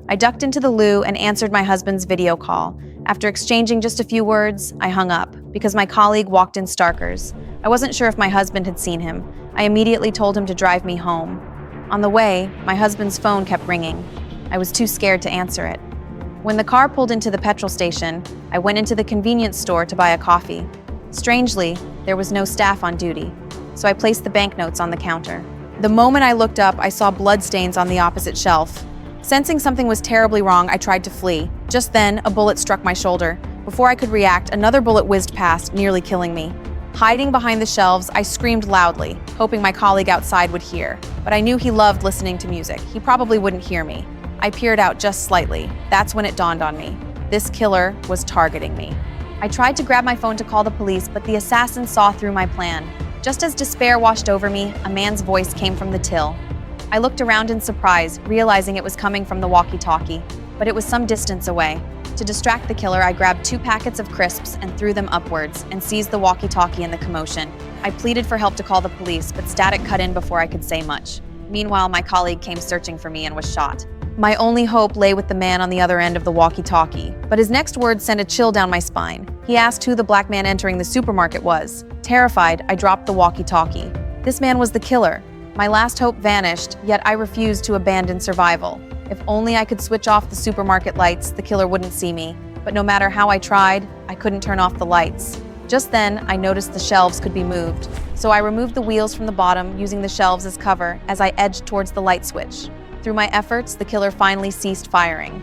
I ducked into the loo and answered my husband's video call. After exchanging just a few words, I hung up because my colleague walked in starkers. I wasn't sure if my husband had seen him. I immediately told him to drive me home. On the way, my husband's phone kept ringing. I was too scared to answer it. When the car pulled into the petrol station, I went into the convenience store to buy a coffee. Strangely, there was no staff on duty, so I placed the banknotes on the counter. The moment I looked up, I saw bloodstains on the opposite shelf. Sensing something was terribly wrong, I tried to flee. Just then, a bullet struck my shoulder. Before I could react, another bullet whizzed past, nearly killing me. Hiding behind the shelves, I screamed loudly, hoping my colleague outside would hear. But I knew he loved listening to music. He probably wouldn't hear me. I peered out just slightly. That's when it dawned on me. This killer was targeting me. I tried to grab my phone to call the police, but the assassin saw through my plan. Just as despair washed over me, a man's voice came from the till. I looked around in surprise, realizing it was coming from the walkie-talkie, but it was some distance away. To distract the killer, I grabbed 2 packets of crisps and threw them upwards and seized the walkie-talkie in the commotion. I pleaded for help to call the police, but static cut in before I could say much. Meanwhile, my colleague came searching for me and was shot. My only hope lay with the man on the other end of the walkie-talkie, but his next words sent a chill down my spine. He asked who the black man entering the supermarket was. Terrified, I dropped the walkie-talkie. This man was the killer. My last hope vanished, yet I refused to abandon survival. If only I could switch off the supermarket lights, the killer wouldn't see me. But no matter how I tried, I couldn't turn off the lights. Just then, I noticed the shelves could be moved. So I removed the wheels from the bottom, using the shelves as cover as I edged towards the light switch. Through my efforts, the killer finally ceased firing.